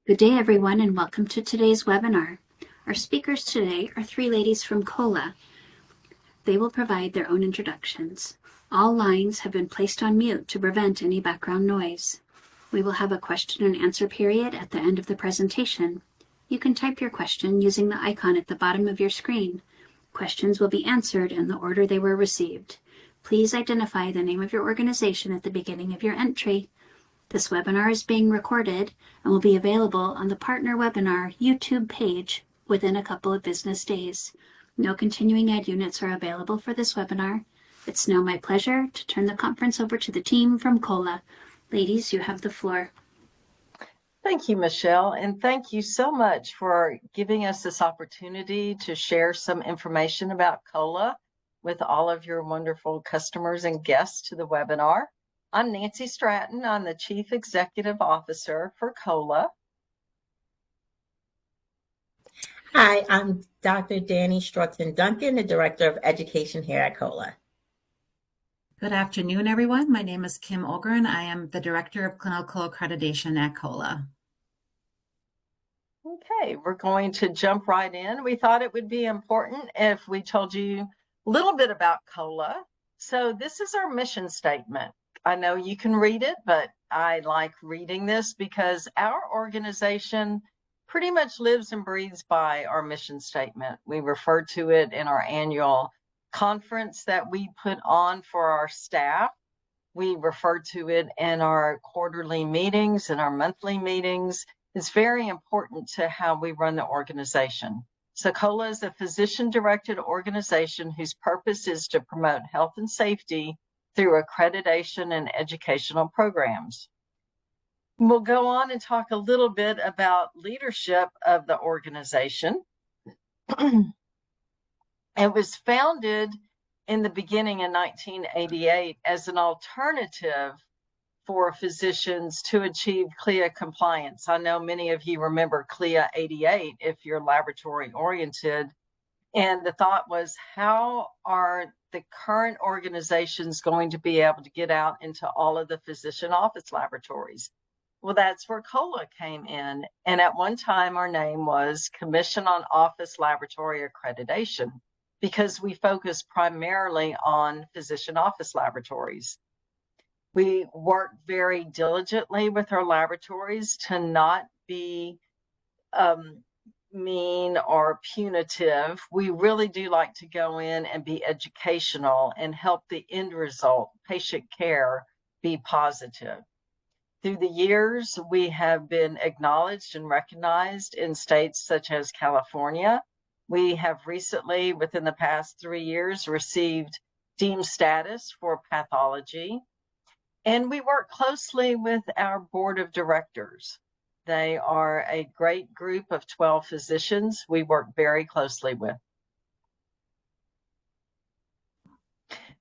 Good day, everyone, and welcome to today's webinar. Our speakers today are three ladies from Cola. They will provide their own introductions. All lines have been placed on mute to prevent any background noise. We will have a question and answer period at the end of the presentation. You can type your question using the icon at the bottom of your screen. Questions will be answered in the order they were received. Please identify the name of your organization at the beginning of your entry. This webinar is being recorded and will be available on the Partner Webinar YouTube page within a couple of business days. No continuing ed units are available for this webinar. It's now my pleasure to turn the conference over to the team from Cola. Ladies, you have the floor. Thank you, Michelle, and thank you so much for giving us this opportunity to share some information about Cola with all of your wonderful customers and guests to the webinar. I'm Nancy Stratton. I'm the Chief Executive Officer for Cola. Hi, I'm Dr. Dani Stroughton Duncan, the Director of Education here at Cola. Good afternoon, everyone. My name is Kim Ogren. I am the Director of Clinical Accreditation at Cola. Okay, we're going to jump right in. We thought it would be important if we told you a little bit about Cola. So this is our mission statement. I know you can read it, but I like reading this because our organization pretty much lives and breathes by our mission statement. We refer to it in our annual conference that we put on for our staff. We refer to it in our quarterly meetings and our monthly meetings. It's very important to how we run the organization. So Cola is a physician-directed organization whose purpose is to promote health and safety through accreditation and educational programs. We'll go on and talk a little bit about leadership of the organization. It was founded in the beginning in 1988 as an alternative for physicians to achieve CLIA compliance. I know many of you remember CLIA 88 if you're laboratory oriented. And the thought was, how are the current organizations going to be able to get out into all of the physician office laboratories? Well, that's where Cola came in. And at one time, our name was Commission on Office Laboratory Accreditation because we focus primarily on physician office laboratories. We work very diligently with our laboratories to not be mean or punitive. We really do like to go in and be educational and help the end result, patient care, be positive. Through the years, we have been acknowledged and recognized in states such as California. We have recently, within the past 3 years, received deemed status for pathology. And we work closely with our board of directors. They are a great group of 12 physicians we work very closely with.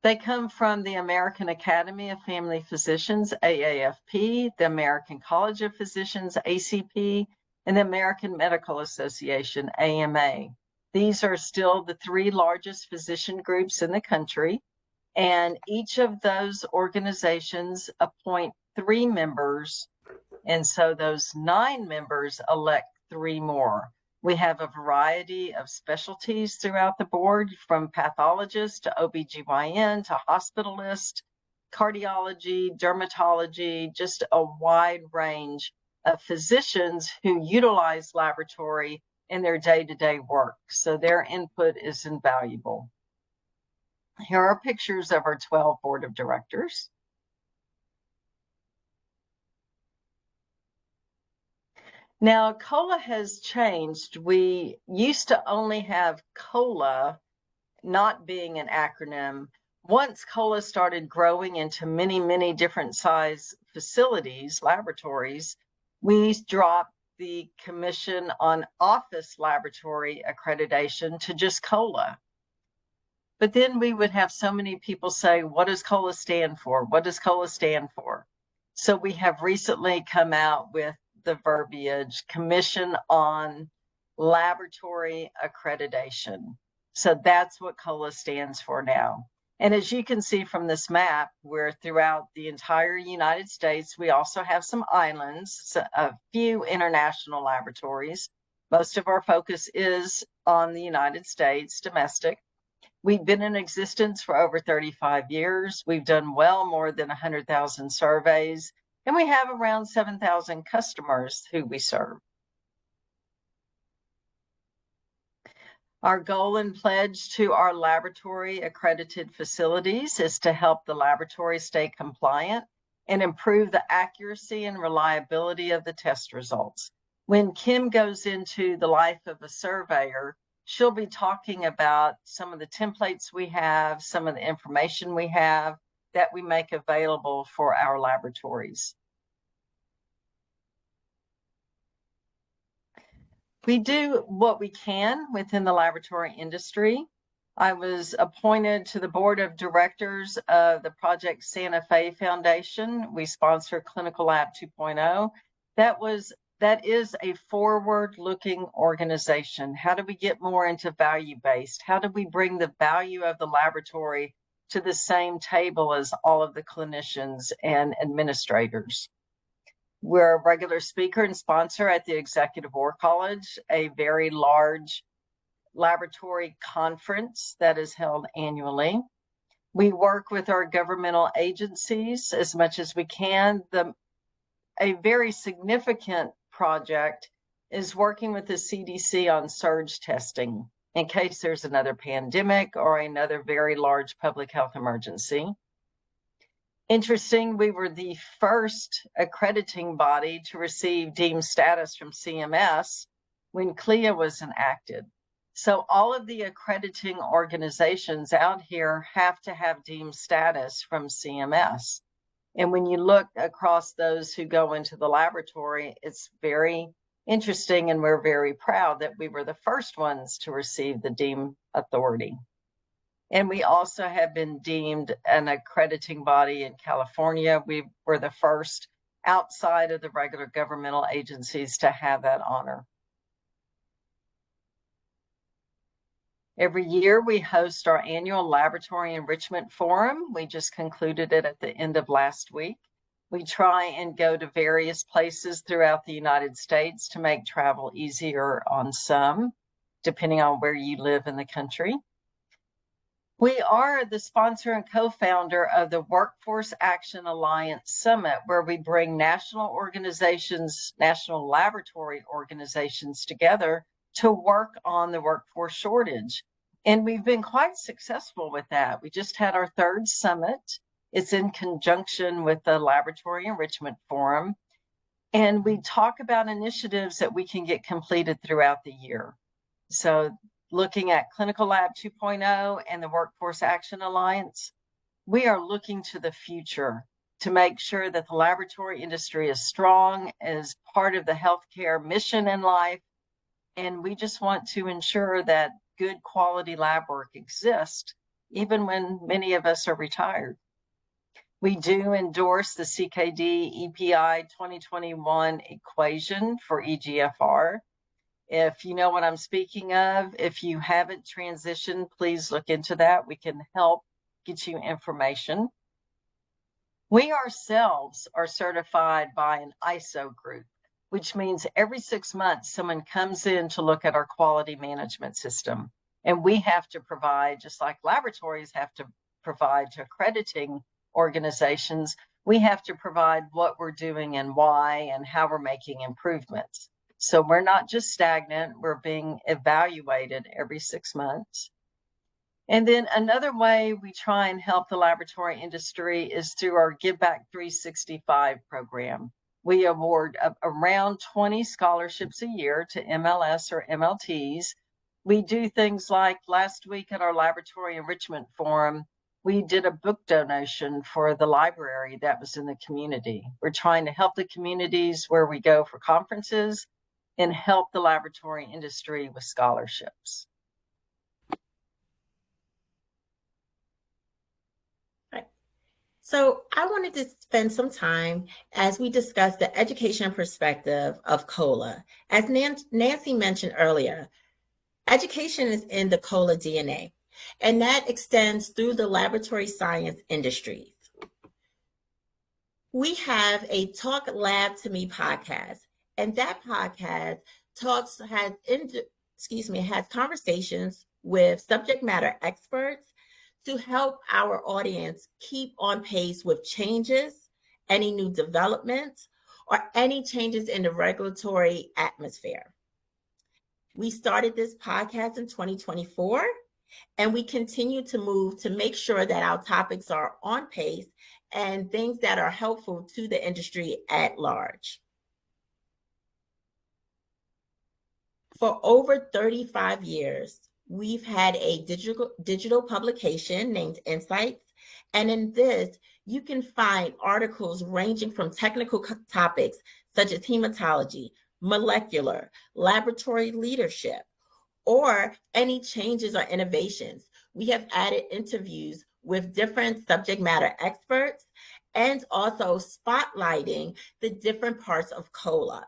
They come from the American Academy of Family Physicians, AAFP, the American College of Physicians, ACP, and the American Medical Association, AMA. These are still the 3 largest physician groups in the country, and each of those organizations appoint 3 members. And so those 9 members elect 3 more. We have a variety of specialties throughout the board, from pathologists to OBGYN to hospitalist, cardiology, dermatology, just a wide range of physicians who utilize laboratory in their day-to-day work. So their input is invaluable. Here are pictures of our 12 board of directors. Now, Cola has changed. We used to only have Cola, not being an acronym. Once Cola started growing into many, many different size facilities, laboratories, we dropped the Commission on Office Laboratory Accreditation to just Cola. But then we would have so many people say, what does Cola stand for? What does Cola stand for? So we have recently come out with the verbiage, Commission on Laboratory Accreditation. So that's what COLA stands for now. And as you can see from this map, we're throughout the entire United States. We also have some islands, a few international laboratories. Most of our focus is on the United States, domestic. We've been in existence for over 35 years. We've done well more than 100,000 surveys, and we have around 7,000 customers who we serve. Our goal and pledge to our laboratory accredited facilities is to help the laboratory stay compliant and improve the accuracy and reliability of the test results. When Kim goes into the life of a surveyor, she'll be talking about some of the templates we have, some of the information we have that we make available for our laboratories. We do what we can within the laboratory industry. I was appointed to the board of directors of the Project Santa Fe Foundation. We sponsor Clinical Lab 2.0. That is a forward-looking organization. How do we get more into value-based? How do we bring the value of the laboratory to the same table as all of the clinicians and administrators? We're a regular speaker and sponsor at the Executive War College, a very large laboratory conference that is held annually. We work with our governmental agencies as much as we can. A very significant project is working with the CDC on surge testing in case there's another pandemic or another very large public health emergency. Interesting, we were the first accrediting body to receive deemed status from CMS when CLIA was enacted. So all of the accrediting organizations out here have to have deemed status from CMS. And when you look across those who go into the laboratory, it's very interesting, and we're very proud that we were the first ones to receive the deemed authority. And we also have been deemed an accrediting body in California. We were the first outside of the regular governmental agencies to have that honor. Every year we host our annual Laboratory Enrichment Forum. We just concluded it at the end of last week. We try and go to various places throughout the United States to make travel easier on some, depending on where you live in the country. We are the sponsor and co-founder of the Workforce Action Alliance Summit, where we bring national organizations, national laboratory organizations together to work on the workforce shortage. And we've been quite successful with that. We just had our third summit. It's in conjunction with the Laboratory Enrichment Forum. And we talk about initiatives that we can get completed throughout the year. So looking at Clinical Lab 2.0 and the Workforce Action Alliance, we are looking to the future to make sure that the laboratory industry is strong as part of the healthcare mission in life. And we just want to ensure that good quality lab work exists, even when many of us are retired. We do endorse the CKD EPI 2021 equation for EGFR. If you know what I'm speaking of, if you haven't transitioned, please look into that. We can help get you information. We ourselves are certified by an ISO group, which means every 6 months, someone comes in to look at our quality management system. And we have to provide, just like laboratories have to provide to accrediting organizations, we have to provide what we're doing and why and how we're making improvements. So we're not just stagnant, we're being evaluated every 6 months. And then another way we try and help the laboratory industry is through our Give Back 365 program. We award around 20 scholarships a year to MLS or MLTs. We do things like last week at our Laboratory Enrichment Forum, we did a book donation for the library that was in the community. We're trying to help the communities where we go for conferences and help the laboratory industry with scholarships. So I wanted to spend some time as we discuss the education perspective of COLA. As Nancy mentioned earlier, education is in the COLA DNA. and that extends through the laboratory science industries. We have a Talk Lab to Me podcast, and that podcast has conversations with subject matter experts to help our audience keep on pace with changes, any new developments, or any changes in the regulatory atmosphere. We started this podcast in 2024, and we continue to move to make sure that our topics are on pace and things that are helpful to the industry at large. For over 35 years, we've had a digital publication named Insights, and in this, you can find articles ranging from technical topics such as hematology, molecular, laboratory leadership, or any changes or innovations. We have added interviews with different subject matter experts and also spotlighting the different parts of COLA.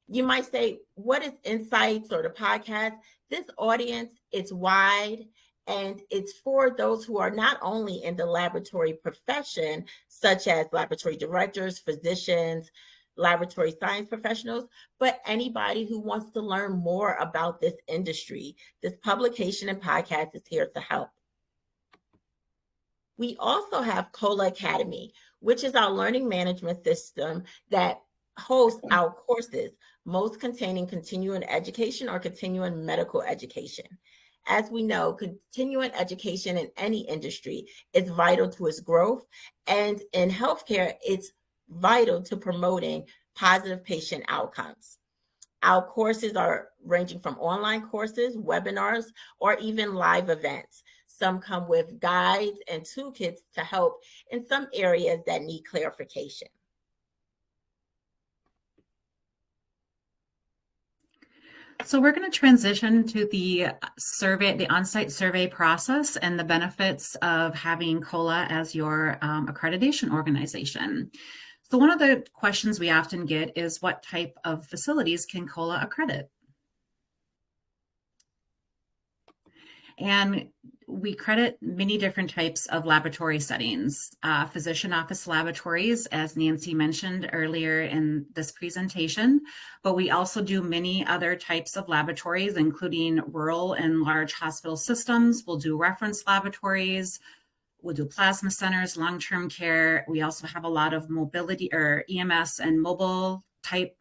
You might say, what is Insights or the podcast? This audience is wide, and it's for those who are not only in the laboratory profession, such as laboratory directors, physicians, laboratory science professionals, but anybody who wants to learn more about this industry. This publication and podcast is here to help. We also have COLA Academy, which is our learning management system that hosts our courses, most containing continuing education or continuing medical education. As we know, continuing education in any industry is vital to its growth, and in healthcare, it's vital to promoting positive patient outcomes. Our courses are ranging from online courses, webinars, or even live events. Some come with guides and toolkits to help in some areas that need clarification. So we're going to transition to the survey, the on-site survey process and the benefits of having COLA as your accreditation organization. So one of the questions we often get is, what type of facilities can COLA accredit? And we credit many different types of laboratory settings, physician office laboratories, as Nancy mentioned earlier in this presentation, but we also do many other types of laboratories, including rural and large hospital systems. We'll do reference laboratories, we'll do plasma centers, long-term care. We also have a lot of mobility or EMS and mobile type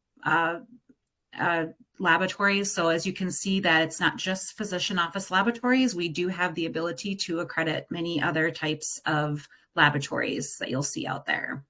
laboratories. So as you can see, that it's not just physician office laboratories. We do have the ability to accredit many other types of laboratories that you'll see out there.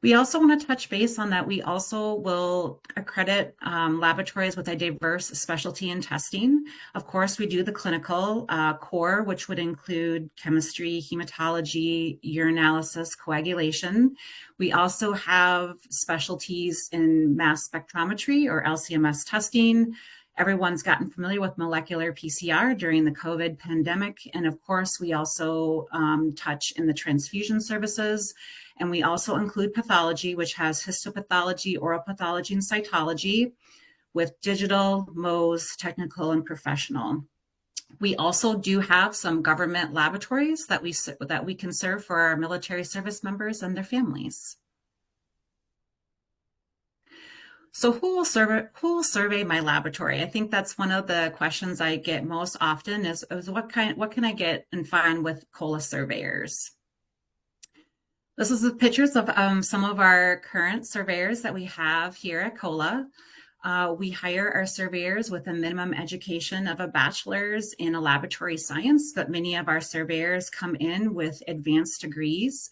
We also want to touch base on that. We also will accredit laboratories with a diverse specialty in testing. Of course, we do the clinical core, which would include chemistry, hematology, urinalysis, coagulation. We also have specialties in mass spectrometry or LC-MS testing. Everyone's gotten familiar with molecular PCR during the COVID pandemic. And of course, we also touch in the transfusion services. And we also include pathology, which has histopathology, oral pathology, and cytology, with digital, Mohs, technical, and professional. We also do have some government laboratories that we can serve for our military service members and their families. So who will survey my laboratory? I think that's one of the questions I get most often is what can I get and find with COLA surveyors? This is the pictures of some of our current surveyors that we have here at COLA. We hire our surveyors with a minimum education of a bachelor's in a laboratory science, but many of our surveyors come in with advanced degrees.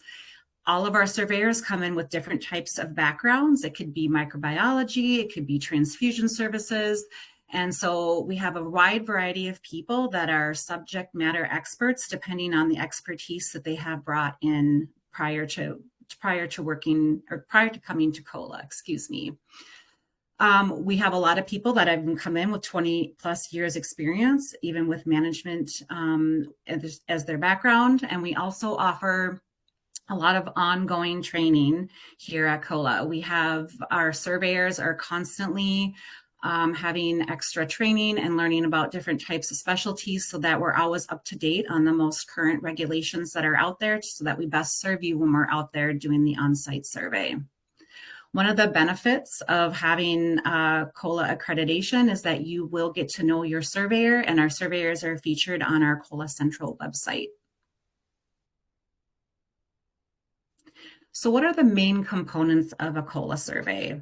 All of our surveyors come in with different types of backgrounds. It could be microbiology, it could be transfusion services. And so we have a wide variety of people that are subject matter experts, depending on the expertise that they have brought in prior to coming to COLA, excuse me. We have a lot of people that have come in with 20 plus years experience, even with management as their background. And we also offer a lot of ongoing training here at COLA. We have our surveyors are constantly having extra training and learning about different types of specialties so that we're always up to date on the most current regulations that are out there so that we best serve you when we're out there doing the on-site survey. One of the benefits of having COLA accreditation is that you will get to know your surveyor, and our surveyors are featured on our COLA Central website. So what are the main components of a COLA survey?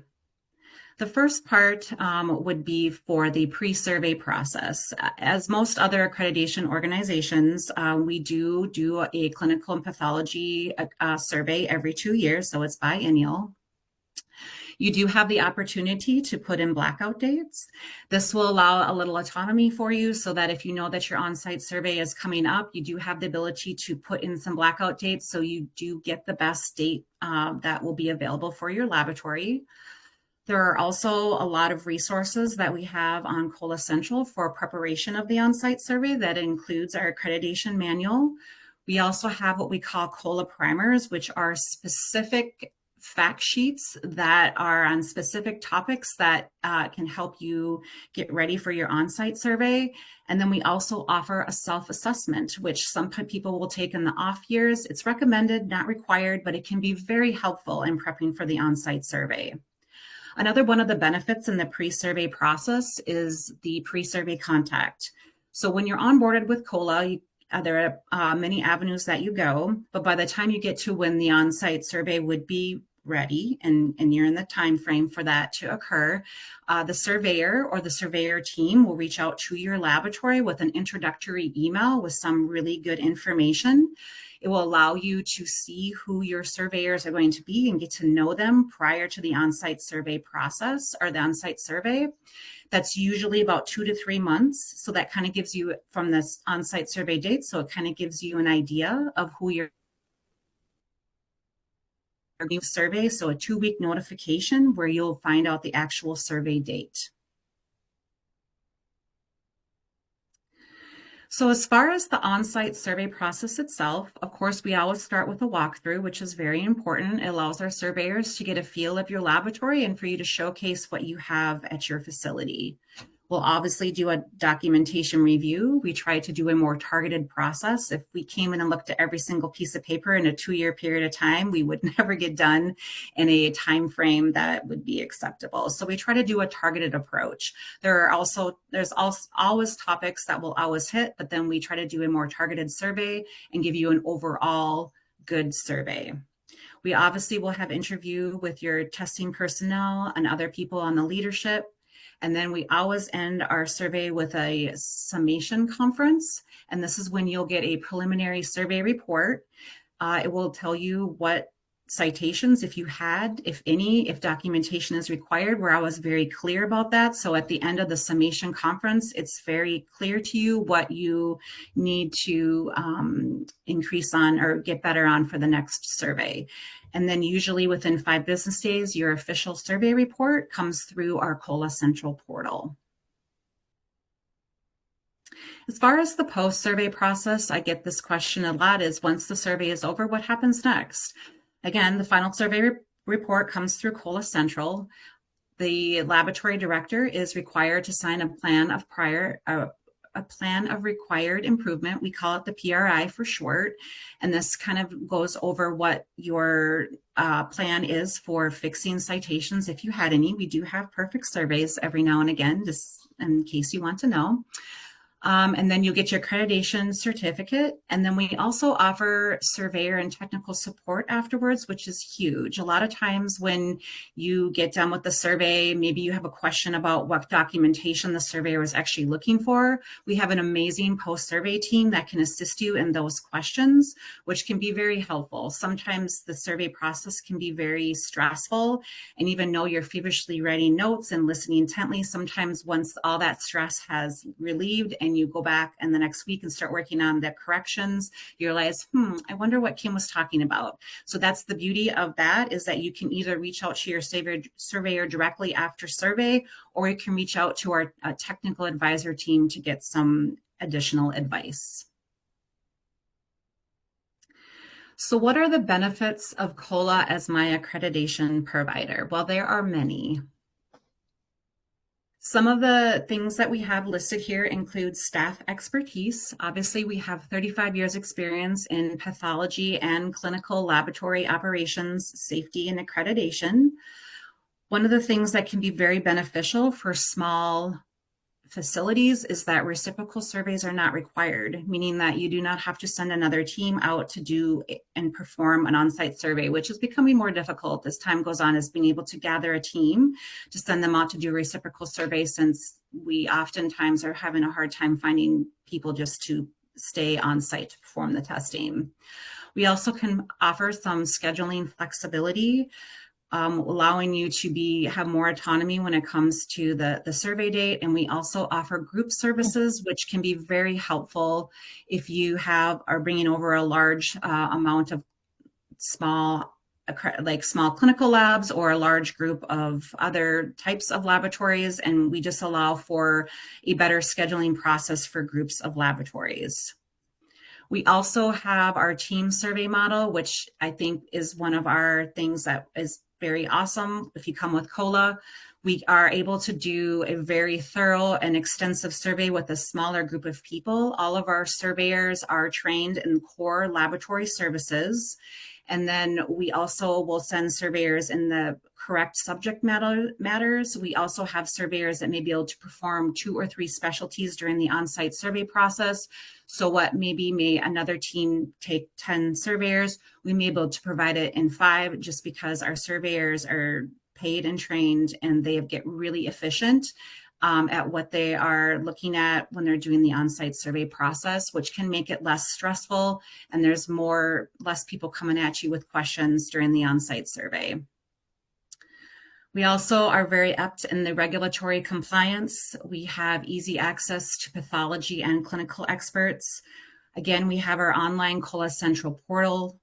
The first part would be for the pre-survey process. As most other accreditation organizations, we do a clinical and pathology survey every 2 years, so it's biennial. You do have the opportunity to put in blackout dates. This will allow a little autonomy for you so that if you know that your on-site survey is coming up, you do have the ability to put in some blackout dates so you do get the best date that will be available for your laboratory. There are also a lot of resources that we have on COLA Central for preparation of the on-site survey. That includes our accreditation manual. We also have what we call COLA primers, which are specific fact sheets that are on specific topics that can help you get ready for your on-site survey. And then we also offer a self-assessment, which some people will take in the off years. It's recommended, not required, but it can be very helpful in prepping for the on-site survey. Another one of the benefits in the pre-survey process is the pre-survey contact. So when you're onboarded with COLA, there are many avenues that you go, but by the time you get to when the on-site survey would be ready and you're in the time frame for that to occur, the surveyor or the surveyor team will reach out to your laboratory with an introductory email with some really good information. It will allow you to see who your surveyors are going to be and get to know them prior to the on-site survey process or the on-site survey. That's usually about 2 to 3 months. So that kind of gives you from this on-site survey date. So it kind of gives you an idea of who your new survey. So a 2-week notification where you'll find out the actual survey date. So as far as the on-site survey process itself, of course, we always start with a walkthrough, which is very important. It allows our surveyors to get a feel of your laboratory and for you to showcase what you have at your facility. We'll obviously do a documentation review. We try to do a more targeted process. If we came in and looked at every single piece of paper in a 2-year period of time, we would never get done in a time frame that would be acceptable. So we try to do a targeted approach. There's always topics that we'll always hit, but then we try to do a more targeted survey and give you an overall good survey. We obviously will have interview with your testing personnel and other people on the leadership. And then we always end our survey with a summation conference. And this is when you'll get a preliminary survey report. It will tell you what citations, if you had, if any, if documentation is required. We're always very clear about that. So at the end of the summation conference, it's very clear to you what you need to increase on or get better on for the next survey. And then usually within 5 business days, your official survey report comes through our COLA Central portal. As far as the post-survey process, I get this question a lot is once the survey is over, what happens next? Again, the final survey report comes through COLA Central. The laboratory director is required to sign a plan of required improvement. We call it the PRI for short. And this kind of goes over what your plan is for fixing citations. If you had any, we do have perfect surveys every now and again, just in case you want to know. And then you'll get your accreditation certificate. And then we also offer surveyor and technical support afterwards, which is huge. A lot of times when you get done with the survey, maybe you have a question about what documentation the surveyor was actually looking for. We have an amazing post-survey team that can assist you in those questions, which can be very helpful. Sometimes the survey process can be very stressful, and even though you're feverishly writing notes and listening intently, sometimes once all that stress has relieved and you go back and the next week and start working on the corrections, you realize, I wonder what Kim was talking about. So that's the beauty of that, is that you can either reach out to your surveyor directly after survey, or you can reach out to our technical advisor team to get some additional advice. So what are the benefits of COLA as my accreditation provider? Well, there are many. Some of the things that we have listed here include staff expertise. Obviously, we have 35 years experience in pathology and clinical laboratory operations, safety, and accreditation. One of the things that can be very beneficial for small facilities is that reciprocal surveys are not required, meaning that you do not have to send another team out to do and perform an on-site survey, which is becoming more difficult as time goes on, is being able to gather a team to send them out to do reciprocal surveys, since we oftentimes are having a hard time finding people just to stay on site to perform the testing. We also can offer some scheduling flexibility, allowing you to have more autonomy when it comes to the survey date. And we also offer group services, which can be very helpful if you are bringing over a large amount of small clinical labs or a large group of other types of laboratories. And we just allow for a better scheduling process for groups of laboratories. We also have our team survey model, which I think is one of our things that is very awesome. If you come with COLA, we are able to do a very thorough and extensive survey with a smaller group of people. All of our surveyors are trained in core laboratory services. And then we also will send surveyors in the correct subject matters. We also have surveyors that may be able to perform 2 or 3 specialties during the on-site survey process. So what may another team take 10 surveyors, we may be able to provide it in 5, just because our surveyors are paid and trained and they get really efficient at what they are looking at when they're doing the on-site survey process, which can make it less stressful, and there's less people coming at you with questions during the on-site survey. We also are very apt in the regulatory compliance. We have easy access to pathology and clinical experts. Again, we have our online COLA Central portal.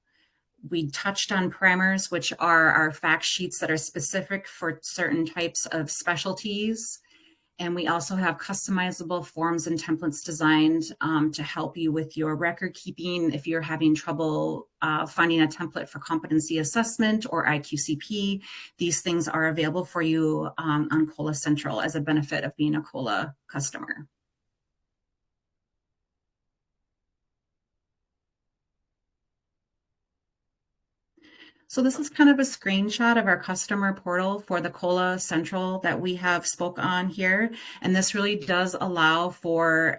We touched on primers, which are our fact sheets that are specific for certain types of specialties. And we also have customizable forms and templates designed to help you with your record keeping. If you're having trouble finding a template for competency assessment or IQCP, these things are available for you on COLA Central as a benefit of being a COLA customer. So this is kind of a screenshot of our customer portal for the COLA Central that we have spoke on here. And this really does allow for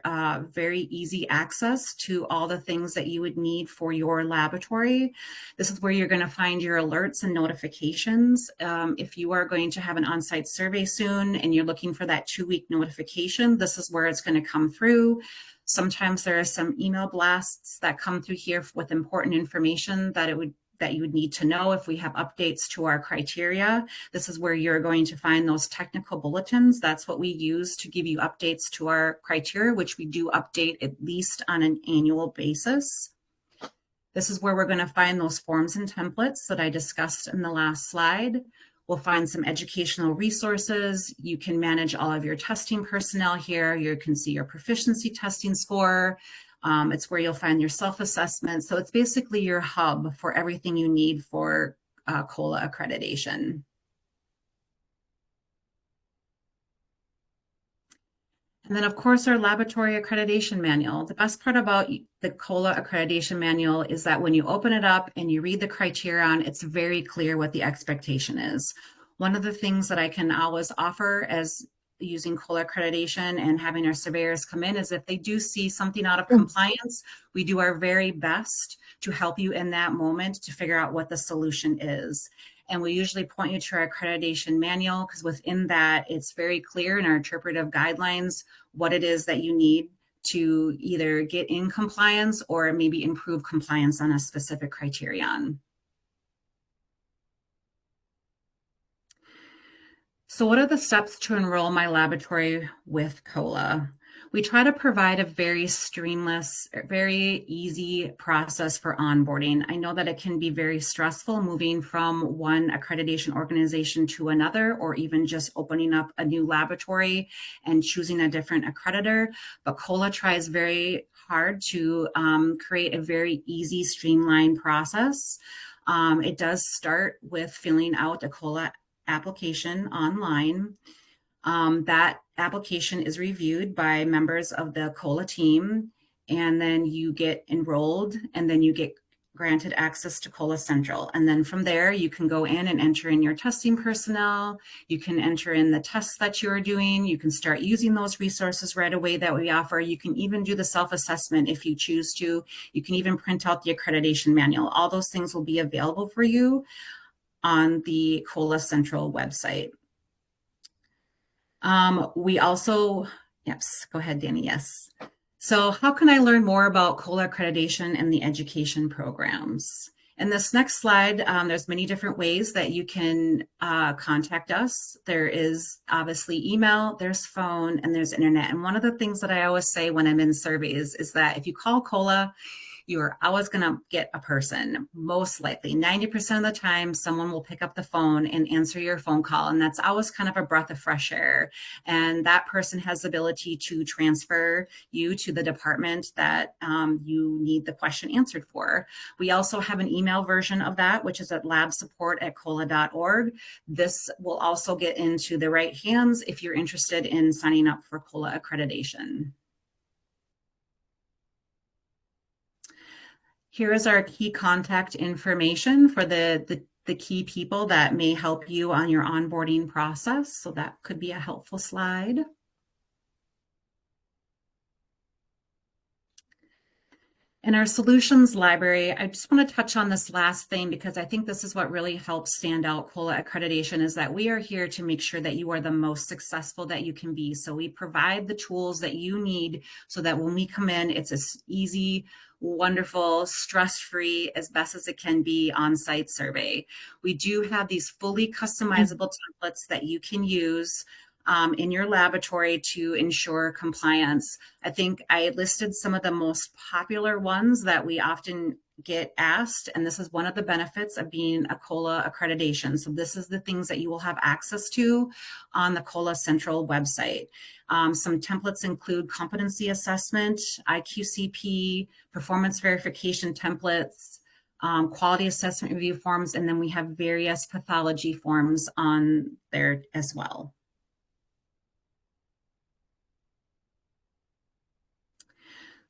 very easy access to all the things that you would need for your laboratory. This is where you're going to find your alerts and notifications. If you are going to have an on-site survey soon and you're looking for that 2-week notification, this is where it's going to come through. Sometimes there are some email blasts that come through here with important information that you would need to know if we have updates to our criteria. This is where you're going to find those technical bulletins. That's what we use to give you updates to our criteria, which we do update at least on an annual basis. This is where we're going to find those forms and templates that I discussed in the last slide. We'll find some educational resources. You can manage all of your testing personnel here. You can see your proficiency testing score. It's where you'll find your self-assessment. So it's basically your hub for everything you need for COLA accreditation. And then, of course, our laboratory accreditation manual. The best part about the COLA accreditation manual is that when you open it up and you read the criterion, it's very clear what the expectation is. One of the things that I can always offer as using COLA accreditation and having our surveyors come in is if they do see something out of compliance, we do our very best to help you in that moment to figure out what the solution is. And we usually point you to our accreditation manual, because within that, it's very clear in our interpretive guidelines what it is that you need to either get in compliance or maybe improve compliance on a specific criterion. So what are the steps to enroll my laboratory with COLA? We try to provide a very seamless, very easy process for onboarding. I know that it can be very stressful moving from one accreditation organization to another, or even just opening up a new laboratory and choosing a different accreditor. But COLA tries very hard to create a very easy, streamlined process. It does start with filling out a COLA application online. That application is reviewed by members of the COLA team, and then you get enrolled, and then you get granted access to COLA Central. And then from there, you can go in and enter in your testing personnel. You can enter in the tests that you're doing. You can start using those resources right away that we offer. You can even do the self-assessment if you choose to. You can even print out the accreditation manual. All those things will be available for you on the COLA Central website. We also, yes, go ahead, Dani, yes. So how can I learn more about COLA accreditation and the education programs? In this next slide, there's many different ways that you can contact us. There is obviously email, there's phone, and there's internet. And one of the things that I always say when I'm in surveys is that if you call COLA, you're always going to get a person. Most likely 90% of the time, someone will pick up the phone and answer your phone call. And that's always kind of a breath of fresh air. And that person has the ability to transfer you to the department that you need the question answered for. We also have an email version of that, which is at labsupport@cola.org. This will also get into the right hands if you're interested in signing up for COLA accreditation. Here is our key contact information for the key people that may help you on your onboarding process. So that could be a helpful slide. In our solutions library, I just want to touch on this last thing because I think this is what really helps stand out COLA accreditation is that we are here to make sure that you are the most successful that you can be. So we provide the tools that you need so that when we come in, it's as easy, wonderful, stress-free as best as it can be on-site survey. We do have these fully customizable templates that you can use in your laboratory to ensure compliance. I think I listed some of the most popular ones that we often get asked, and this is one of the benefits of being a COLA accreditation. So this is the things that you will have access to on the COLA Central website. Some templates include competency assessment, IQCP, performance verification templates, quality assessment review forms, and then we have various pathology forms on there as well.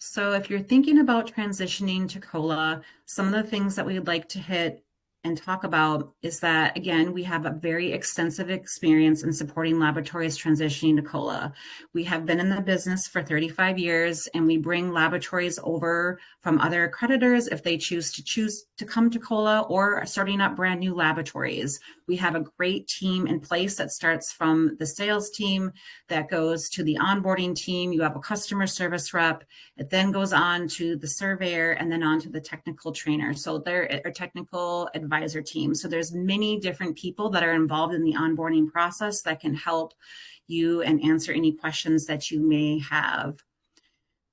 So if you're thinking about transitioning to COLA, some of the things that we'd like to hit and talk about is that, again, we have a very extensive experience in supporting laboratories transitioning to COLA. We have been in the business for 35 years, and we bring laboratories over from other accreditors if they choose to come to COLA or starting up brand new laboratories. We have a great team in place that starts from the sales team, that goes to the onboarding team. You have a customer service rep. It then goes on to the surveyor and then on to the technical trainer. So there are technical advisor team. So there's many different people that are involved in the onboarding process that can help you and answer any questions that you may have.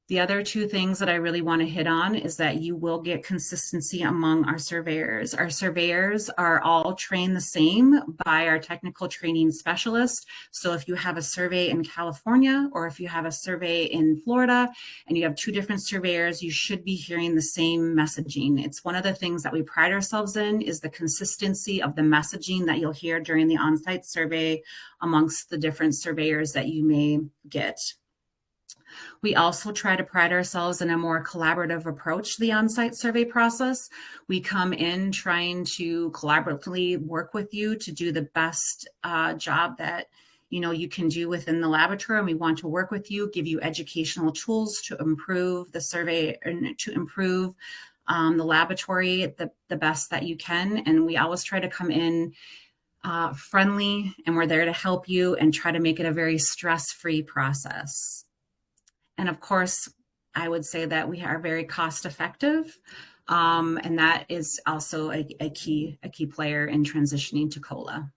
The other two things that I really want to hit on is that you will get consistency among our surveyors. Our surveyors are all trained the same by our technical training specialist. So if you have a survey in California or if you have a survey in Florida and you have two different surveyors, you should be hearing the same messaging. It's one of the things that we pride ourselves in is the consistency of the messaging that you'll hear during the on-site survey amongst the different surveyors that you may get. We also try to pride ourselves in a more collaborative approach to the on-site survey process. We come in trying to collaboratively work with you to do the best job that you can do within the laboratory, and we want to work with you, give you educational tools to improve the survey and to improve the laboratory the best that you can. And we always try to come in friendly, and we're there to help you and try to make it a very stress-free process. And of course, I would say that we are very cost effective, and that is also a key player in transitioning to COLA.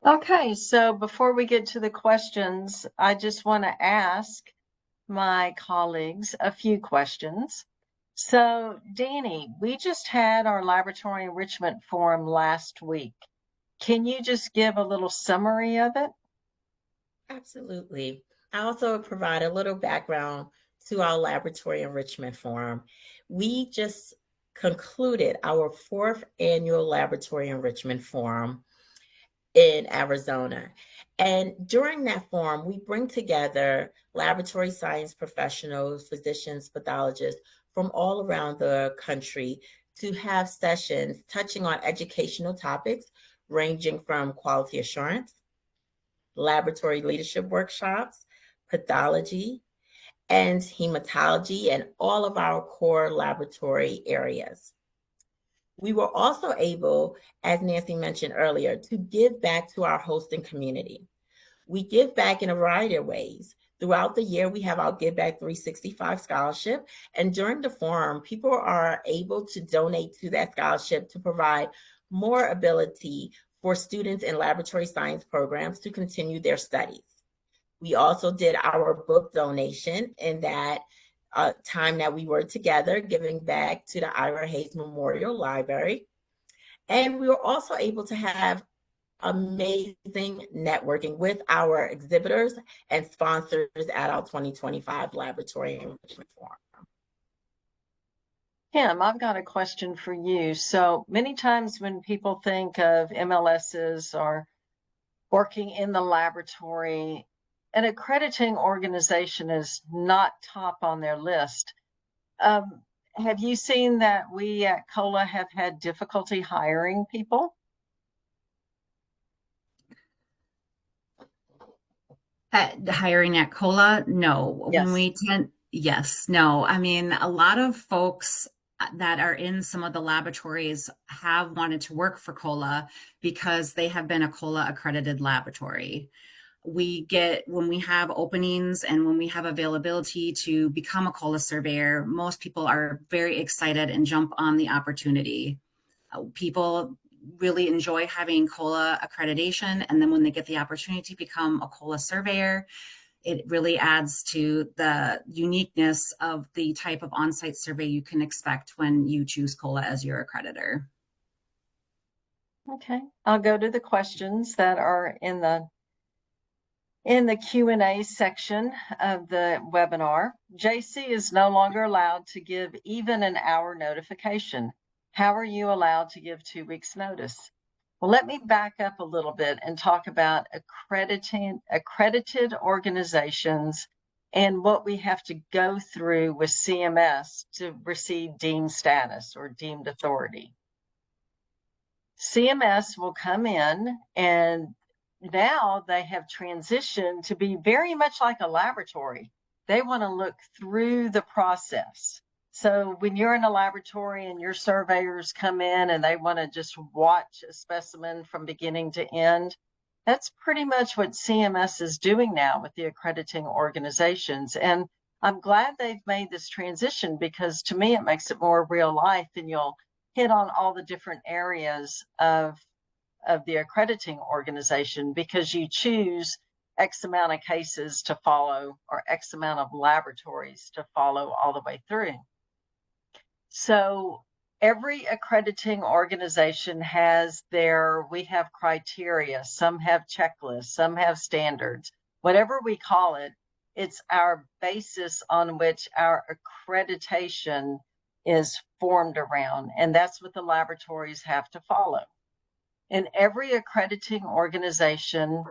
Okay, so before we get to the questions, I just want to ask my colleagues a few questions. So, Dani, we just had our laboratory enrichment forum last week. Can you just give a little summary of it? Absolutely. I also provide a little background to our laboratory enrichment forum. We just concluded our 4th annual Laboratory Enrichment Forum in Arizona. And during that forum, we bring together laboratory science professionals, physicians, pathologists from all around the country to have sessions touching on educational topics ranging from quality assurance, laboratory leadership workshops, pathology, and hematology, and all of our core laboratory areas. We were also able, as Nancy mentioned earlier, to give back to our hosting community. We give back in a variety of ways. Throughout the year, we have our Give Back 365 scholarship. And during the forum, people are able to donate to that scholarship to provide more ability for students in laboratory science programs to continue their studies. We also did our book donation in that time that we were together, giving back to the Ira Hayes Memorial Library. And we were also able to have amazing networking with our exhibitors and sponsors at our 2025 Laboratory Enrichment Forum. Kim, I've got a question for you. So many times when people think of MLSs or working in the laboratory, an accrediting organization is not top on their list. Have you seen that we at COLA have had difficulty hiring people? Hiring at COLA? No. Yes. Yes, no. I mean, a lot of folks that are in some of the laboratories have wanted to work for COLA because they have been a COLA accredited laboratory. When we have openings and when we have availability to become a COLA surveyor, most people are very excited and jump on the opportunity. People really enjoy having COLA accreditation, and then when they get the opportunity to become a COLA surveyor, it really adds to the uniqueness of the type of on-site survey you can expect when you choose COLA as your accreditor. Okay, I'll go to the questions that are in the Q&A section of the webinar. JC is no longer allowed to give even an hour notification. How are you allowed to give 2 weeks notice? Well, let me back up a little bit and talk about accredited organizations and what we have to go through with CMS to receive deemed status or deemed authority. CMS will come in, and now they have transitioned to be very much like a laboratory. They want to look through the process. So when you're in a laboratory and your surveyors come in and they want to just watch a specimen from beginning to end, that's pretty much what CMS is doing now with the accrediting organizations. And I'm glad they've made this transition, because to me, it makes it more real life, and you'll hit on all the different areas of the accrediting organization, because you choose X amount of cases to follow or X amount of laboratories to follow all the way through. So every accrediting organization has we have criteria, some have checklists, some have standards, whatever we call it, it's our basis on which our accreditation is formed around. And that's what the laboratories have to follow. And every accrediting organization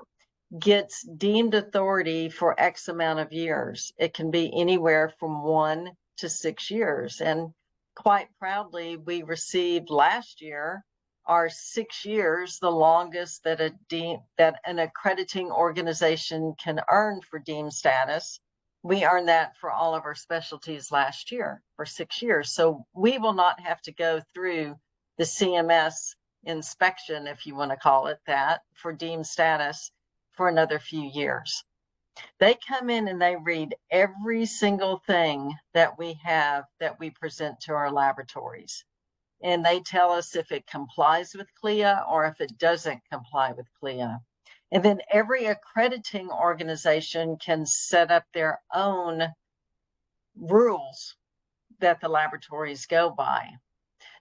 gets deemed authority for X amount of years. It can be anywhere from 1 to 6 years. And quite proudly, we received last year our 6 years, the longest that an accrediting organization can earn for deemed status. We earned that for all of our specialties last year for 6 years. So we will not have to go through the CMS inspection, if you want to call it that, for deemed status for another few years. They come in and they read every single thing that we have that we present to our laboratories. And they tell us if it complies with CLIA or if it doesn't comply with CLIA. And then every accrediting organization can set up their own rules that the laboratories go by.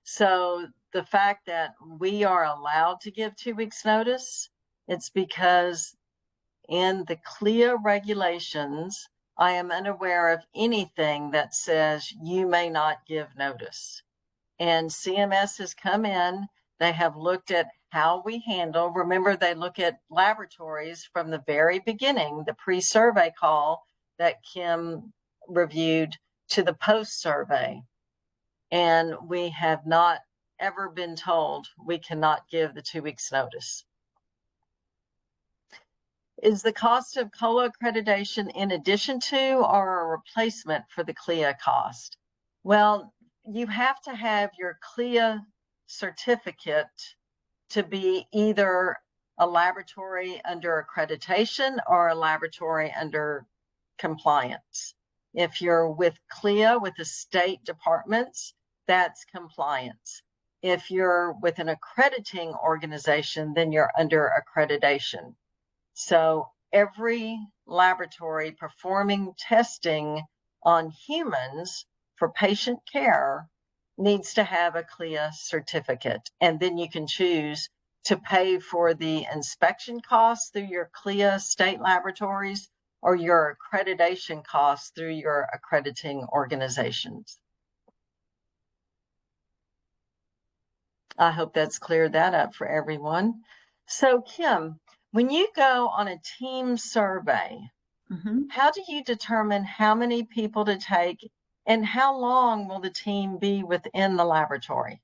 So the fact that we are allowed to give 2 weeks notice, it's because in the CLIA regulations, I am unaware of anything that says you may not give notice. And CMS has come in. They have looked at how we handle. Remember, they look at laboratories from the very beginning, the pre-survey call that Kim reviewed to the post-survey. And we have not ever been told we cannot give the 2 weeks notice. Is the cost of COLA accreditation in addition to or a replacement for the CLIA cost? Well, you have to have your CLIA certificate to be either a laboratory under accreditation or a laboratory under compliance. If you're with CLIA, with the state departments, that's compliance. If you're with an accrediting organization, then you're under accreditation. So every laboratory performing testing on humans for patient care needs to have a CLIA certificate. And then you can choose to pay for the inspection costs through your CLIA state laboratories or your accreditation costs through your accrediting organizations. I hope that's cleared that up for everyone. So Kim, when you go on a team survey, how do you determine how many people to take and how long will the team be within the laboratory?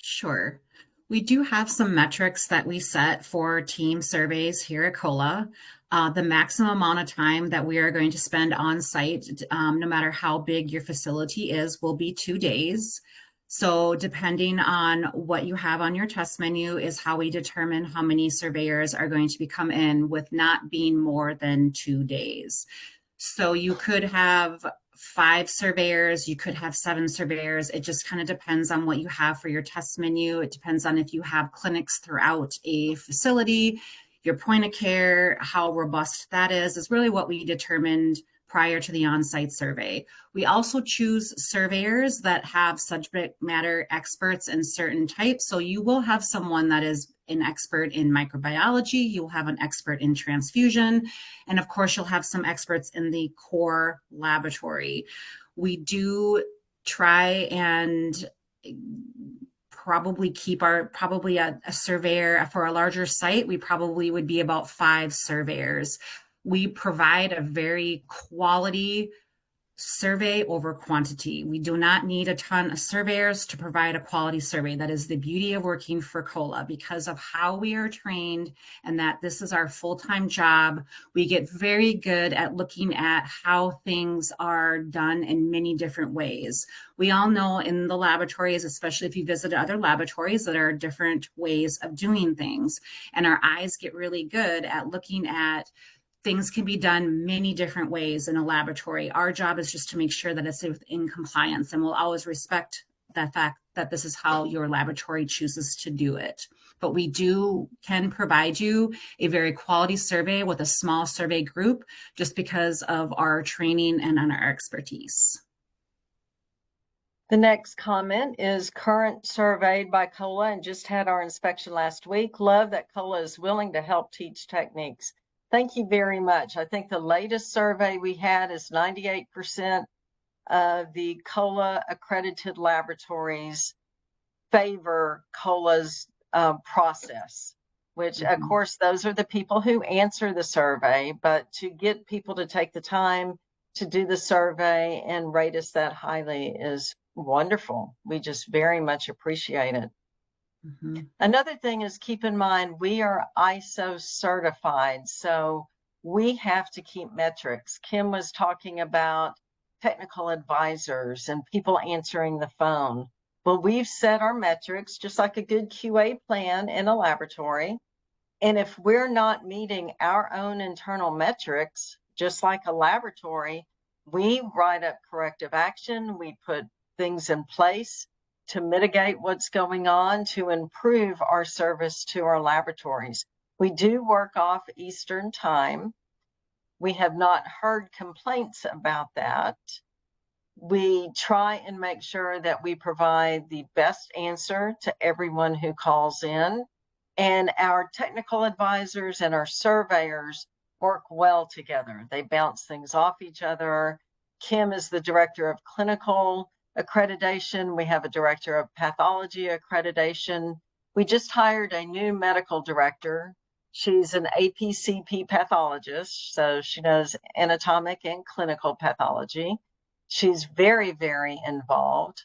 Sure. We do have some metrics that we set for team surveys here at COLA. The maximum amount of time that we are going to spend on site, no matter how big your facility is, will be 2 days. So depending on what you have on your test menu is how we determine how many surveyors are going to be come in with not being more than 2 days. So you could have 5 surveyors, you could have 7 surveyors. It just kind of depends on what you have for your test menu. It depends on if you have clinics throughout a facility, your point of care, how robust that is really what we determined prior to the on-site survey. We also choose surveyors that have subject matter experts in certain types. So you will have someone that is an expert in microbiology, you'll have an expert in transfusion, and of course you'll have some experts in the core laboratory. We do try and probably keep a surveyor for a larger site. We probably would be about 5 surveyors. We provide a very quality survey over quantity. We do not need a ton of surveyors to provide a quality survey. That is the beauty of working for COLA because of how we are trained and that this is our full-time job. We get very good at looking at how things are done in many different ways. We all know in the laboratories, especially if you visit other laboratories, that there are different ways of doing things. And our eyes get really good at looking at things can be done many different ways in a laboratory. Our job is just to make sure that it's within compliance, and we'll always respect the fact that this is how your laboratory chooses to do it. But we can provide you a very quality survey with a small survey group just because of our training and our expertise. The next comment is current surveyed by COLA and just had our inspection last week. Love that COLA is willing to help teach techniques. Thank you very much. I think the latest survey we had is 98% of the COLA accredited laboratories favor COLA's process, which of course, those are the people who answer the survey, but to get people to take the time to do the survey and rate us that highly is wonderful. We just very much appreciate it. Another thing is keep in mind, we are ISO certified, so we have to keep metrics. Kim was talking about technical advisors and people answering the phone. Well, we've set our metrics just like a good QA plan in a laboratory. And if we're not meeting our own internal metrics, just like a laboratory, we write up corrective action. We put things in place to mitigate what's going on, to improve our service to our laboratories. We do work off Eastern time. We have not heard complaints about that. We try and make sure that we provide the best answer to everyone who calls in, and our technical advisors and our surveyors work well together. They bounce things off each other. Kim is the Director of Clinical accreditation. We have a Director of Pathology Accreditation. We just hired a new medical director. She's an APCP pathologist, so she knows anatomic and clinical pathology. She's very, very involved.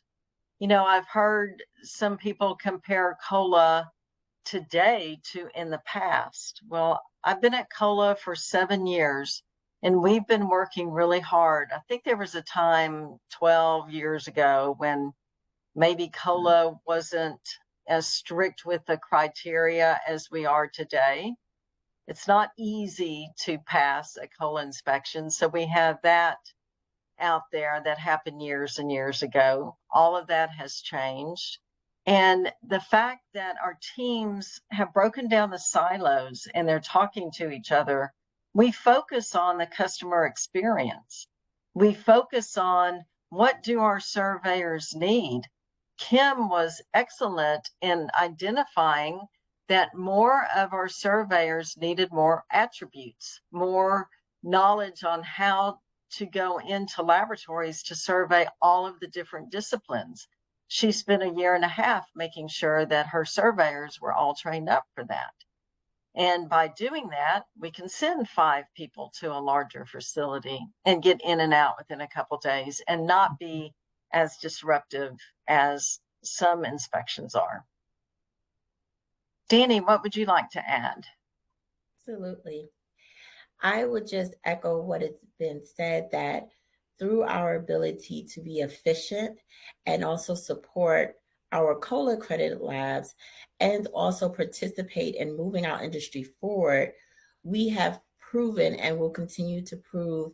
You know, I've heard some people compare COLA today to in the past. Well, I've been at COLA for 7 years, and we've been working really hard. I think there was a time 12 years ago when maybe COLA wasn't as strict with the criteria as we are today. It's not easy to pass a COLA inspection, so we have that out there that happened years and years ago. All of that has changed. And the fact that our teams have broken down the silos and they're talking to each other, we focus on the customer experience. We focus on what do our surveyors need. Kim was excellent in identifying that more of our surveyors needed more attributes, more knowledge on how to go into laboratories to survey all of the different disciplines. She spent 1.5 years making sure that her surveyors were all trained up for that. And by doing that, we can send 5 people to a larger facility and get in and out within a couple days and not be as disruptive as some inspections are. Dani, what would you like to add? Absolutely. I would just echo what has been said, that through our ability to be efficient and also support our COLA accredited labs and also participate in moving our industry forward, we have proven and will continue to prove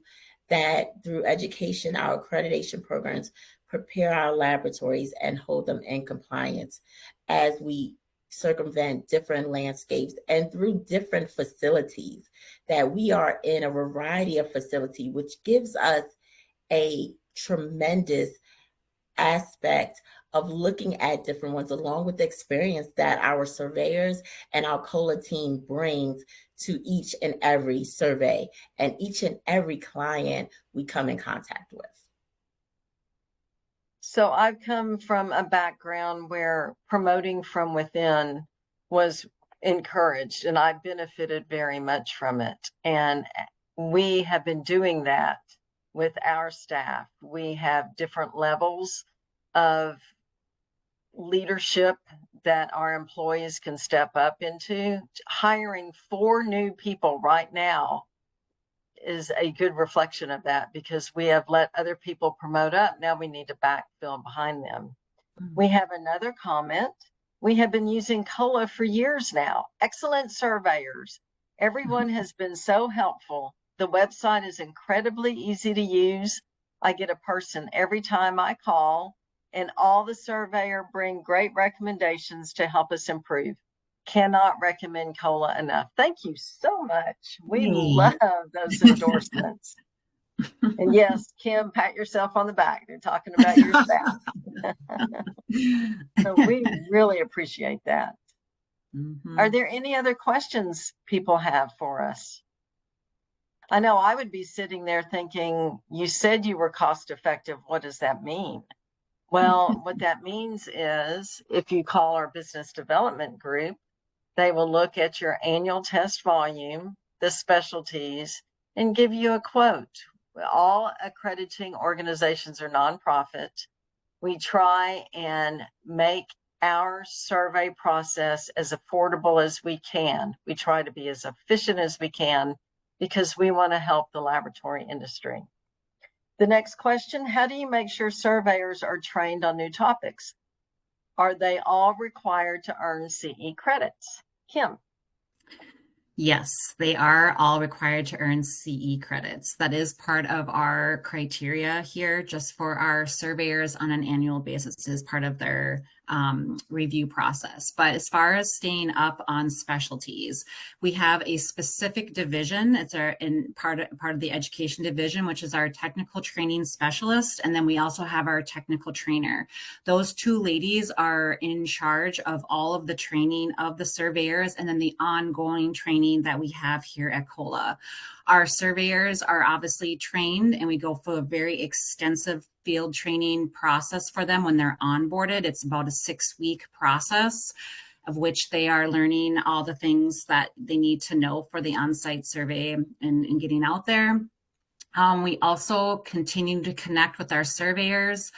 that through education, our accreditation programs prepare our laboratories and hold them in compliance as we circumvent different landscapes and through different facilities, that we are in a variety of facility, which gives us a tremendous aspect of looking at different ones, along with the experience that our surveyors and our COLA team brings to each and every survey and each and every client we come in contact with. So I've come from a background where promoting from within was encouraged, and I benefited very much from it. And we have been doing that with our staff. We have different levels of leadership that our employees can step up into. Hiring 4 new people right now is a good reflection of that, because we have let other people promote up. Now we need to backfill behind them. We have another comment. We have been using COLA for years now. Excellent surveyors. Everyone has been so helpful. The website is incredibly easy to use. I get a person every time I call, and all the surveyor bring great recommendations to help us improve. Cannot recommend COLA enough. Thank you so much. We love those endorsements. And yes, Kim, pat yourself on the back. They're talking about your staff. So we really appreciate that. Are there any other questions people have for us? I know I would be sitting there thinking, you said you were cost effective. What does that mean? Well, what that means is if you call our business development group, they will look at your annual test volume, the specialties, and give you a quote. All accrediting organizations are nonprofit. We try and make our survey process as affordable as we can. We try to be as efficient as we can because we want to help the laboratory industry. The next question, how do you make sure surveyors are trained on new topics? Are they all required to earn CE credits? Kim. Yes, they are all required to earn CE credits. That is part of our criteria here, just for our surveyors on an annual basis as part of their review process. But as far as staying up on specialties, we have a specific division. It's part of the education division, which is our technical training specialist. And then we also have our technical trainer. Those 2 ladies are in charge of all of the training of the surveyors and then the ongoing training that we have here at COLA. Our surveyors are obviously trained, and we go for a very extensive field training process for them when they're onboarded. It's about a 6-week process of which they are learning all the things that they need to know for the on-site survey and getting out there. We also continue to connect with our surveyors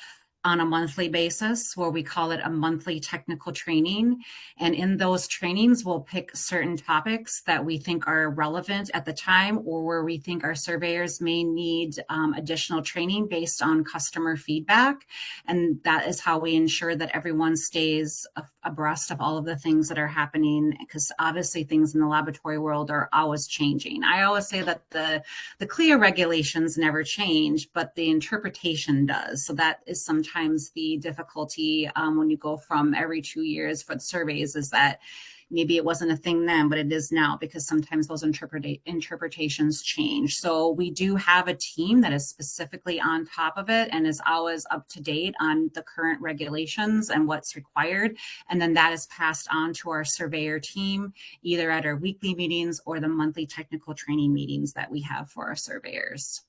on a monthly basis, where we call it a monthly technical training. And in those trainings, we'll pick certain topics that we think are relevant at the time, or where we think our surveyors may need additional training based on customer feedback. And that is how we ensure that everyone stays abreast of all of the things that are happening, because obviously things in the laboratory world are always changing. I always say that the CLIA regulations never change, but the interpretation does. So that is sometimes the difficulty when you go from every 2 years for the surveys, is that maybe it wasn't a thing then, but it is now, because sometimes those interpretations change. So we do have a team that is specifically on top of it and is always up to date on the current regulations and what's required. And then that is passed on to our surveyor team, either at our weekly meetings or the monthly technical training meetings that we have for our surveyors.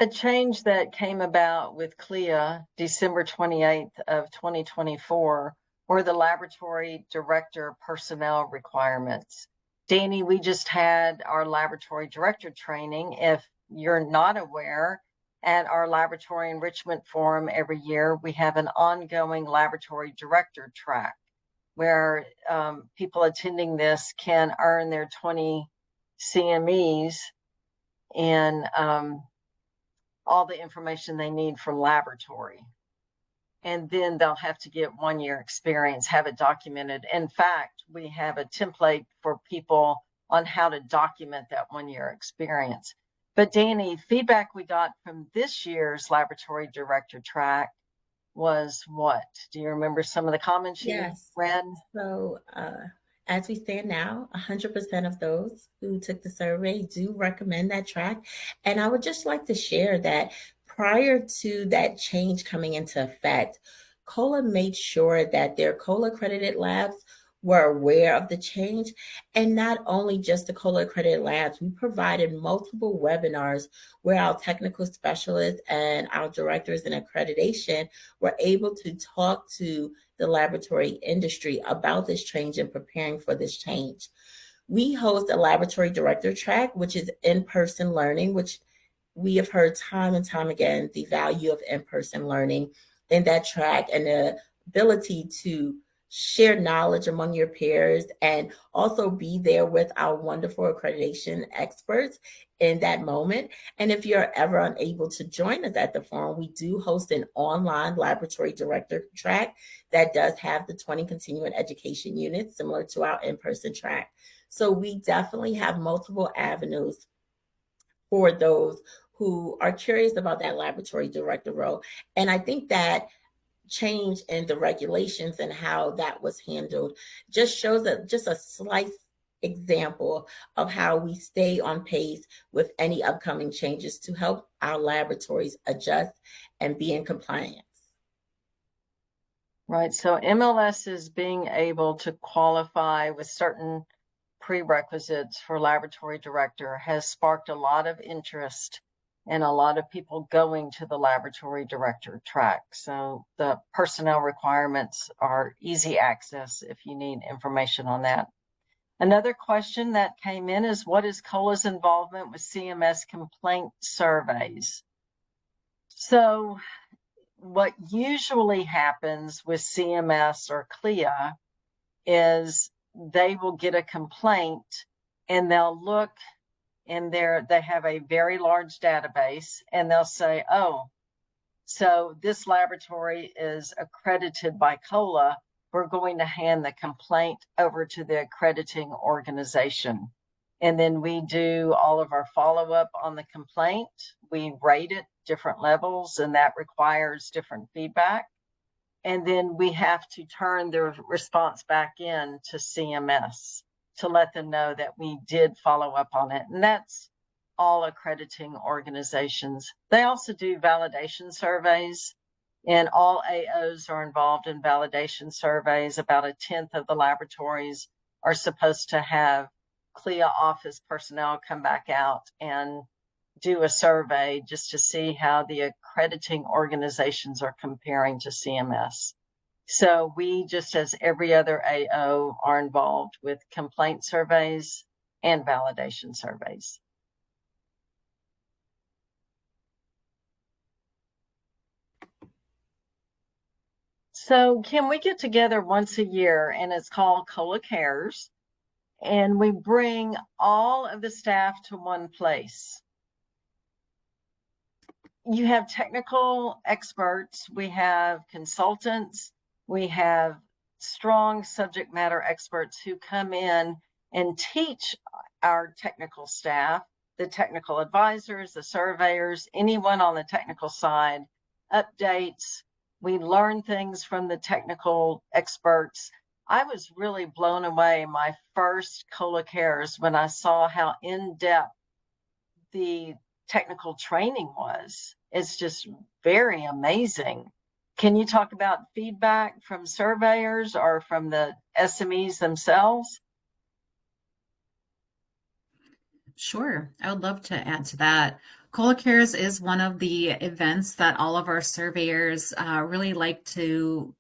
A change that came about with CLIA December 28th of 2024 were the laboratory director personnel requirements. Dani, we just had our laboratory director training. If you're not aware, at our laboratory enrichment forum every year, we have an ongoing laboratory director track where people attending this can earn their 20 CMEs in all the information they need for laboratory. And then they'll have to get 1 year experience, have it documented. In fact, we have a template for people on how to document that 1 year experience. But Dani, feedback we got from this year's laboratory director track was what? Do you remember some of the comments you read? So as we stand now, 100% of those who took the survey do recommend that track. And I would just like to share that prior to that change coming into effect, COLA made sure that their COLA accredited labs were aware of the change. And not only just the COLA accredited labs, we provided multiple webinars where our technical specialists and our directors in accreditation were able to talk to the laboratory industry about this change and preparing for this change. We host a laboratory director track, which is in-person learning, which we have heard time and time again, the value of in-person learning in that track and the ability to share knowledge among your peers and also be there with our wonderful accreditation experts in that moment. And if you're ever unable to join us at the forum, we do host an online laboratory director track that does have the 20 continuing education units similar to our in-person track. So we definitely have multiple avenues for those who are curious about that laboratory director role. And I think that change in the regulations and how that was handled just shows that just a slight example of how we stay on pace with any upcoming changes to help our laboratories adjust and be in compliance. Right. So MLS is being able to qualify with certain prerequisites for laboratory director has sparked a lot of interest and a lot of people going to the laboratory director track. So the personnel requirements are easy access if you need information on that. Another question that came in is, what is COLA's involvement with CMS complaint surveys? So what usually happens with CMS or CLIA is they will get a complaint and they'll look in there, they have a very large database, and they'll say, oh, so this laboratory is accredited by COLA. We're going to hand the complaint over to the accrediting organization. And then we do all of our follow-up on the complaint. We rate it different levels, and that requires different feedback. And then we have to turn the response back in to CMS to let them know that we did follow up on it. And that's all accrediting organizations. They also do validation surveys, and all AOs are involved in validation surveys. About 1/10 of the laboratories are supposed to have CLIA office personnel come back out and do a survey just to see how the accrediting organizations are comparing to CMS. So we, just as every other AO, are involved with complaint surveys and validation surveys. So Kim, we get together once a year, and it's called Cola Cares, and we bring all of the staff to one place. You have technical experts, we have consultants, we have strong subject matter experts who come in and teach our technical staff, the technical advisors, the surveyors, anyone on the technical side, updates. We learn things from the technical experts. I was really blown away my first Cola Cares when I saw how in-depth the technical training was. It's just very amazing. Can you talk about feedback from surveyors or from the SMEs themselves? Sure, I would love to add to that. Cola Cares is one of the events that all of our surveyors really like to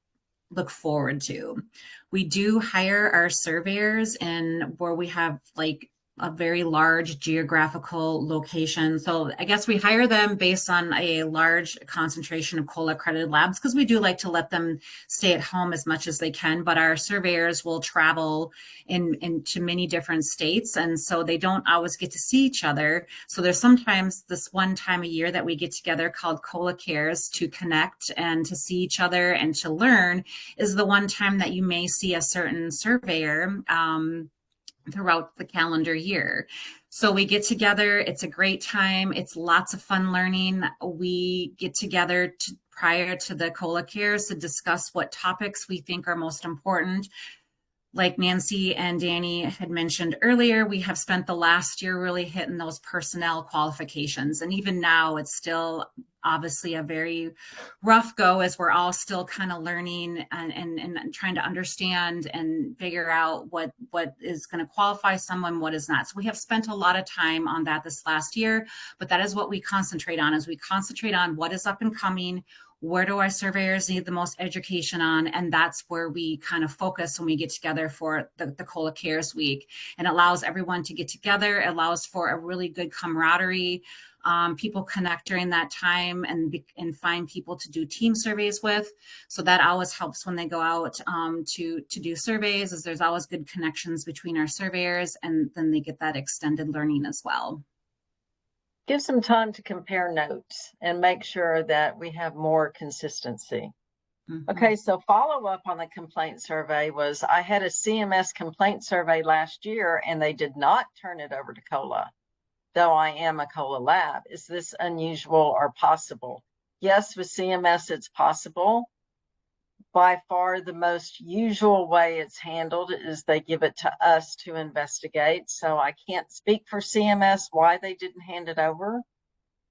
look forward to. We do hire our surveyors in where we have like a very large geographical location. So I guess we hire them based on a large concentration of COLA accredited labs because we do like to let them stay at home as much as they can. But our surveyors will travel into many different states. And so they don't always get to see each other. So there's sometimes this one time a year that we get together called COLA Cares to connect and to see each other and to learn is the one time that you may see a certain surveyor throughout the calendar year. So we get together, it's a great time, it's lots of fun learning. We get together prior to the COLA Cares to discuss what topics we think are most important. Like Nancy and Dani had mentioned earlier, we have spent the last year really hitting those personnel qualifications. And even now, it's still obviously a very rough go as we're all still kind of learning and trying to understand and figure out what is going to qualify someone, what is not. So we have spent a lot of time on that this last year, but that is what we concentrate on, is we concentrate on what is up and coming, where do our surveyors need the most education on? And that's where we kind of focus when we get together for the COLA Cares Week. And it allows everyone to get together. It allows for a really good camaraderie. People connect during that time and find people to do team surveys with. So that always helps when they go out to do surveys, as there's always good connections between our surveyors, and then they get that extended learning as well. Give some time to compare notes and make sure that we have more consistency. Mm-hmm. Okay, so follow up on the complaint survey was, I had a CMS complaint survey last year and they did not turn it over to COLA, though I am a COLA lab. Is this unusual or possible? Yes, with CMS, it's possible. By far the most usual way it's handled is they give it to us to investigate. So I can't speak for CMS why they didn't hand it over.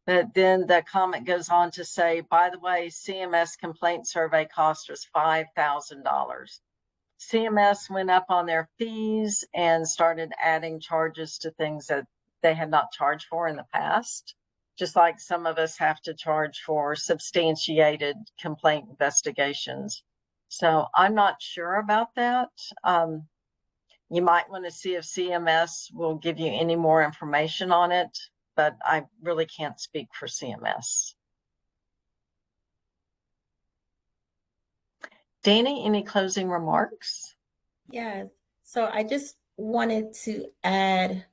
But then the comment goes on to say, by the way, CMS complaint survey cost us $5,000. CMS went up on their fees and started adding charges to things that they had not charged for in the past. Just like some of us have to charge for substantiated complaint investigations. So I'm not sure about that. You might want to see if CMS will give you any more information on it, but I really can't speak for CMS. Dani, any closing remarks? Yes. So I just wanted to add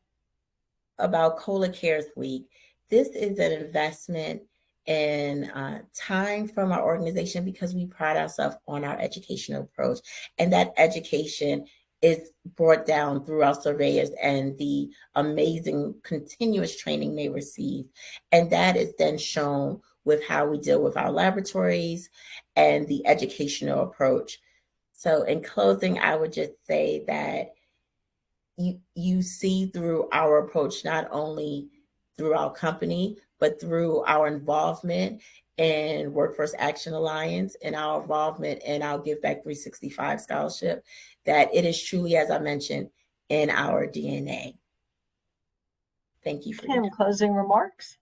about COLA Cares Week. This is an investment in time from our organization because we pride ourselves on our educational approach, and that education is brought down through our surveyors and the amazing continuous training they receive. And that is then shown with how we deal with our laboratories and the educational approach. So in closing, I would just say that you see through our approach, not only through our company, but through our involvement in Workforce Action Alliance and our involvement in our Give Back 365 scholarship, that it is truly, as I mentioned, in our DNA. Thank you for your closing remarks.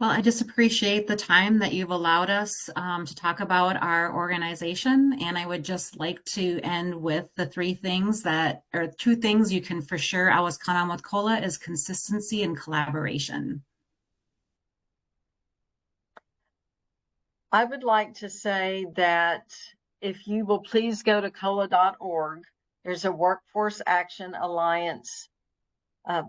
Well, I just appreciate the time that you've allowed us to talk about our organization. And I would just like to end with the two things you can for sure always count on with COLA is consistency and collaboration. I would like to say that if you will please go to cola.org, there's a Workforce Action Alliance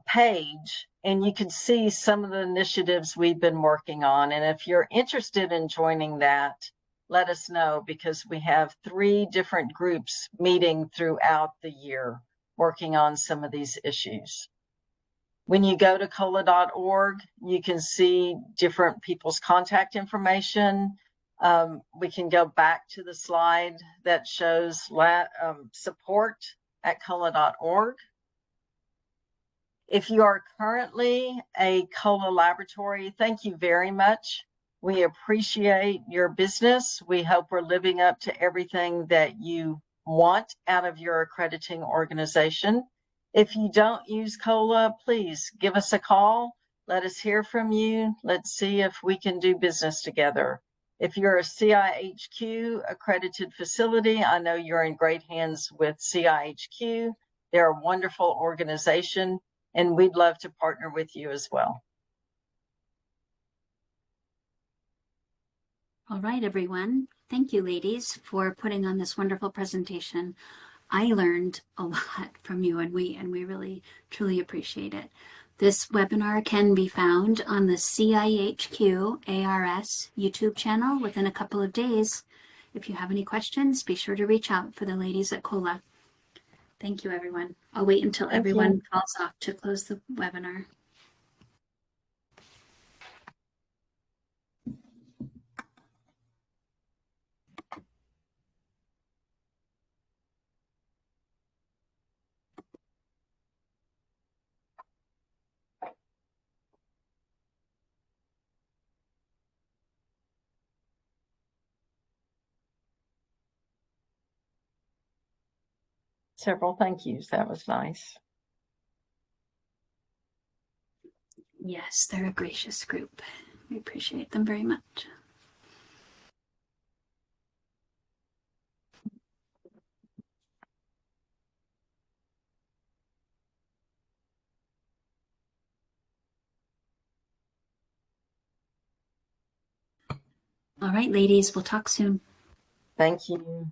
page, and you can see some of the initiatives we've been working on. And if you're interested in joining that, let us know, because we have 3 different groups meeting throughout the year working on some of these issues. When you go to cola.org, you can see different people's contact information. We can go back to the slide that shows support at cola.org. If you are currently a COLA laboratory, thank you very much. We appreciate your business. We hope we're living up to everything that you want out of your accrediting organization. If you don't use COLA, please give us a call. Let us hear from you. Let's see if we can do business together. If you're a CIHQ accredited facility, I know you're in great hands with CIHQ. They're a wonderful organization, and we'd love to partner with you as well. All right, everyone. Thank you, ladies, for putting on this wonderful presentation. I learned a lot from you, and we really, truly appreciate it. This webinar can be found on the CIHQ ARS YouTube channel within a couple of days. If you have any questions, be sure to reach out for the ladies at COLA. Thank you, everyone. I'll wait until everyone falls off to close the webinar. Several thank yous. That was nice. Yes, they're a gracious group. We appreciate them very much. All right, ladies, we'll talk soon. Thank you.